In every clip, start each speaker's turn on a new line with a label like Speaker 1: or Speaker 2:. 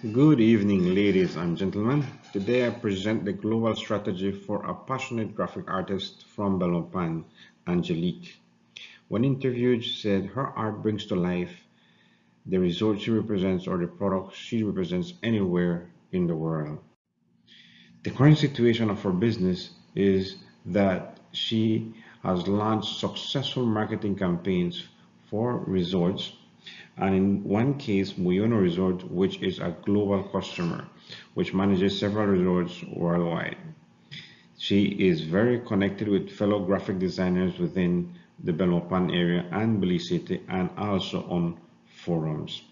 Speaker 1: Good evening, ladies and gentlemen. Today I present the global strategy for a passionate graphic artist from Belmopan, Angelique. When interviewed, she said her art brings to life the resort she represents or the product she represents anywhere in the world. The current situation of her business is that she has launched successful marketing campaigns for resorts, and in one case, Muyono Resort, which is a global customer, which manages several resorts worldwide. She is very connected with fellow graphic designers within the Belmopan area and Belize City, and also on forums.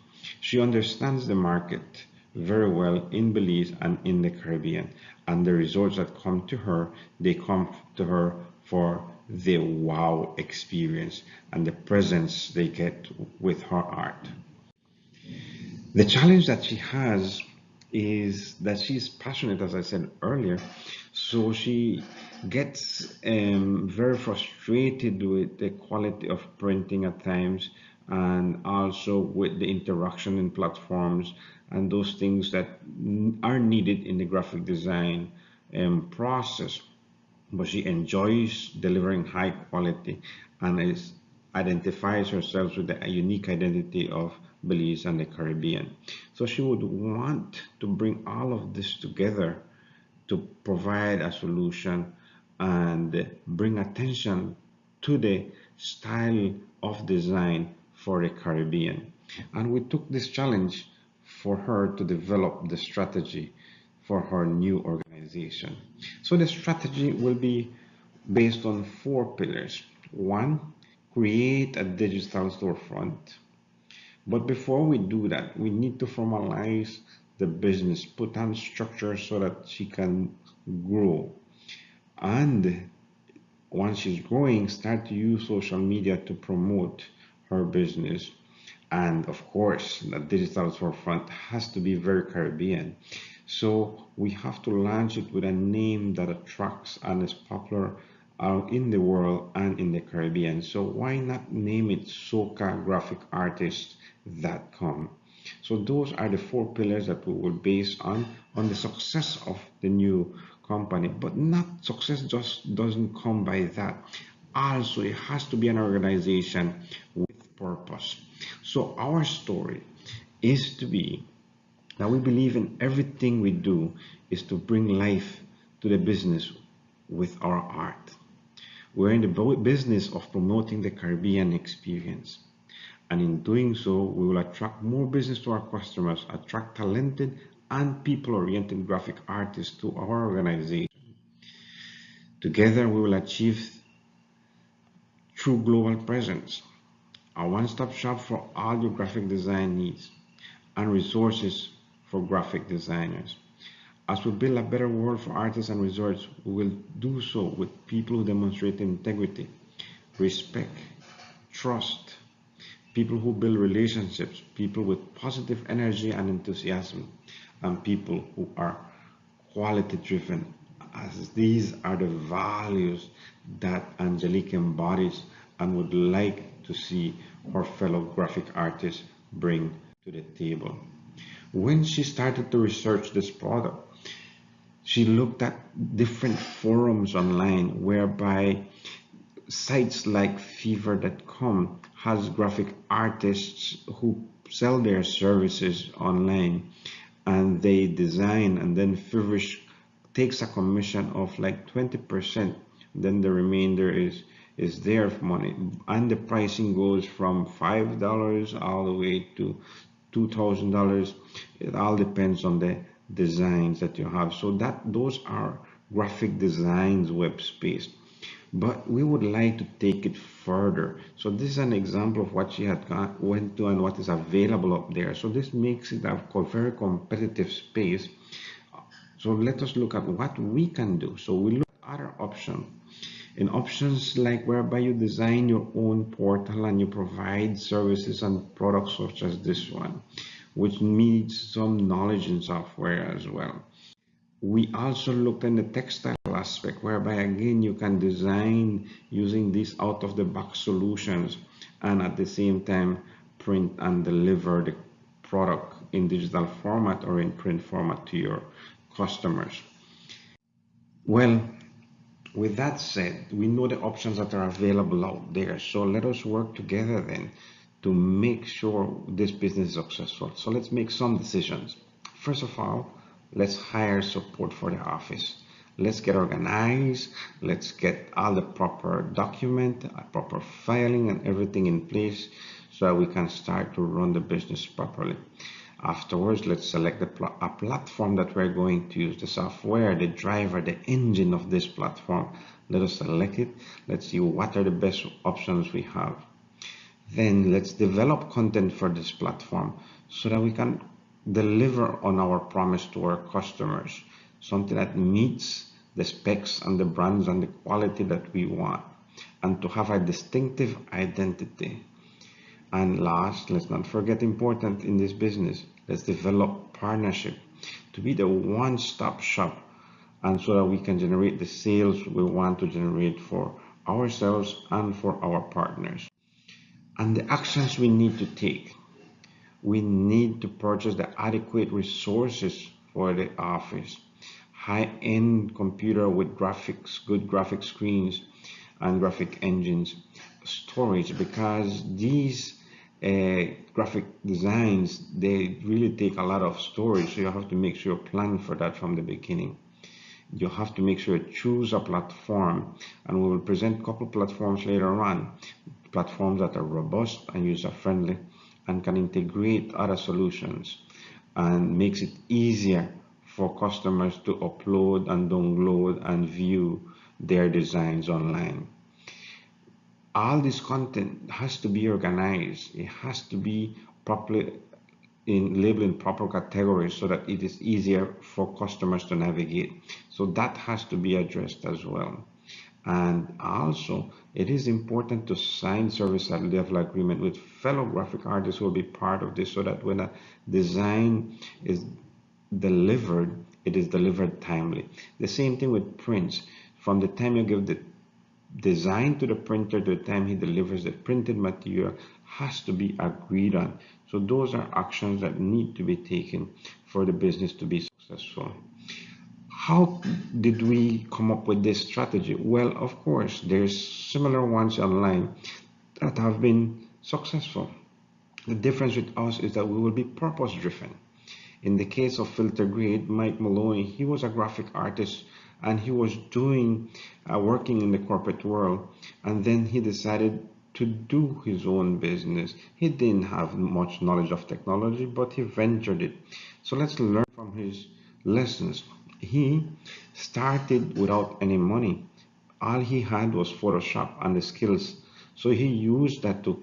Speaker 1: She understands the market very well in Belize and in the Caribbean, and the resorts that come to her, they come to her for the wow experience and the presence they get with her art. The challenge that she has is that she's passionate, as I said earlier, so she gets very frustrated with the quality of printing at times, and also with the interaction in platforms and those things that are needed in the graphic design process. But she enjoys delivering high quality and identifies herself with the unique identity of Belize and the Caribbean. So she would want to bring all of this together to provide a solution and bring attention to the style of design for the Caribbean. And we took this challenge for her to develop the strategy for her new organization. So the strategy will be based on four pillars. One, create a digital storefront. But before we do that, we need to formalize the business, put on structure so that she can grow. And once she's growing, start to use social media to promote her business. And of course, the digital storefront has to be very Caribbean. So we have to launch it with a name that attracts and is popular in the world and in the Caribbean. So why not name it SocaGraphicArtist.com? So those are the four pillars that we will base on the success of the new company. But not success just doesn't come by that. Also, it has to be an organization with purpose. So our story is to be that we believe in everything we do is to bring life to the business with our art. We're in the business of promoting the Caribbean experience. And in doing so, we will attract more business to our customers, attract talented and people-oriented graphic artists to our organization. Together, we will achieve true global presence, a one-stop shop for all your graphic design needs, and resources for graphic designers. As we build a better world for artists and resorts, we will do so with people who demonstrate integrity, respect, trust, people who build relationships, people with positive energy and enthusiasm, and people who are quality driven, as these are the values that Angelique embodies and would like to see her fellow graphic artists bring to the table. When she started to research this product, she looked at different forums online whereby sites like fever.com has graphic artists who sell their services online, and they design, and then Feverish takes a commission of like 20%, then the remainder is their money, and the pricing goes from $5 all the way to $2,000. It all depends on the designs that you have. So that those are graphic designs web space, but we would like to take it further. So this is an example of what she had went to and what is available up there. So this makes it a very competitive space. So let us look at what we can do. So we look at other options. In options like whereby you design your own portal and you provide services and products such as this one, which needs some knowledge in software as well. We also looked in the textile aspect, whereby again you can design using these out-of-the-box solutions and at the same time print and deliver the product in digital format or in print format to your customers. Well, with that said, we know the options that are available out there. So let us work together then to make sure this business is successful. So let's make some decisions. First of all, let's hire support for the office. Let's get organized. Let's get all the proper document, proper filing and everything in place so that we can start to run the business properly. Afterwards, let's select a platform that we're going to use, the software, the driver, the engine of this platform. Let us select it. Let's see what are the best options we have. Then let's develop content for this platform so that we can deliver on our promise to our customers, something that meets the specs and the brands and the quality that we want, and to have a distinctive identity. And last, let's not forget important in this business, let's develop partnership to be the one-stop shop, and so that we can generate the sales we want to generate for ourselves and for our partners. And the actions we need to take. We need to purchase the adequate resources for the office, high-end computer with graphics, good graphic screens and graphic engines, storage, because these graphic designs, they really take a lot of storage, so you have to make sure you plan for that from the beginning. You have to make sure you choose a platform, and we will present a couple platforms later on, platforms that are robust and user-friendly and can integrate other solutions and makes it easier for customers to upload and download and view their designs online. All this content has to be organized. It has to be properly labeled in proper categories so that it is easier for customers to navigate. So that has to be addressed as well. And also, it is important to sign service level agreement with fellow graphic artists who will be part of this, so that when a design is delivered, it is delivered timely. The same thing with prints. From the time you give the design to the printer to the time he delivers the printed material has to be agreed on. So those are actions that need to be taken for the business to be successful. How did we come up with this strategy? Well, of course, there's similar ones online that have been successful. The difference with us is that we will be purpose driven. In the case of Filter Grade, Mike Maloney, he was a graphic artist and he was doing working in the corporate world, and then he decided to do his own business. He didn't have much knowledge of technology, but he ventured it. So let's learn from his lessons. He started without any money. All he had was Photoshop and the skills. So he used that to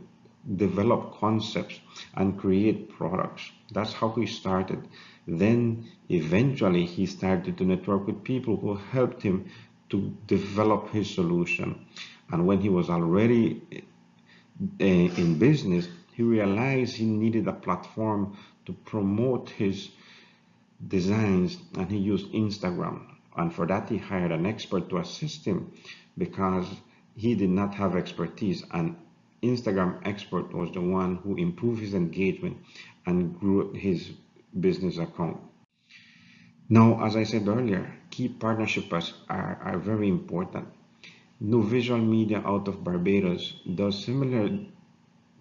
Speaker 1: develop concepts and create products. That's how he started. Then eventually he started to network with people who helped him to develop his solution. And when he was already in business, he realized he needed a platform to promote his designs, and he used Instagram. And for that, he hired an expert to assist him because he did not have expertise. And Instagram expert was the one who improved his engagement and grew his business account. Now, as I said earlier, key partnerships are very important. No Visual Media out of Barbados does similar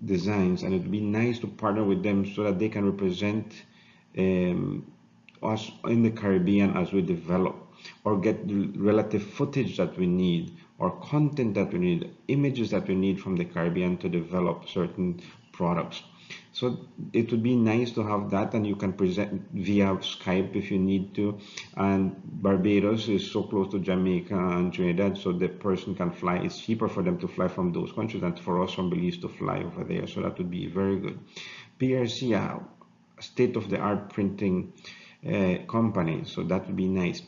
Speaker 1: designs, and it would be nice to partner with them so that they can represent us in the Caribbean as we develop, or get the relative footage that we need, or content that we need, images that we need from the Caribbean to develop certain products. So it would be nice to have that, and you can present via Skype if you need to. And Barbados is so close to Jamaica and Trinidad, so the person can fly. It's cheaper for them to fly from those countries than for us from Belize to fly over there. So that would be very good. PRC, a state-of-the-art printing company, so that would be nice.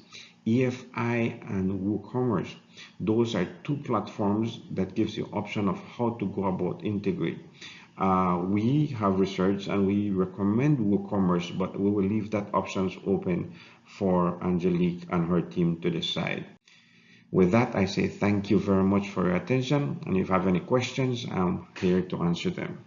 Speaker 1: EFI and WooCommerce, those are two platforms that gives you option of how to go about integrate. We have researched and we recommend WooCommerce, but we will leave that options open for Angelique and her team to decide. With that, I say thank you very much for your attention, and if you have any questions, I'm here to answer them.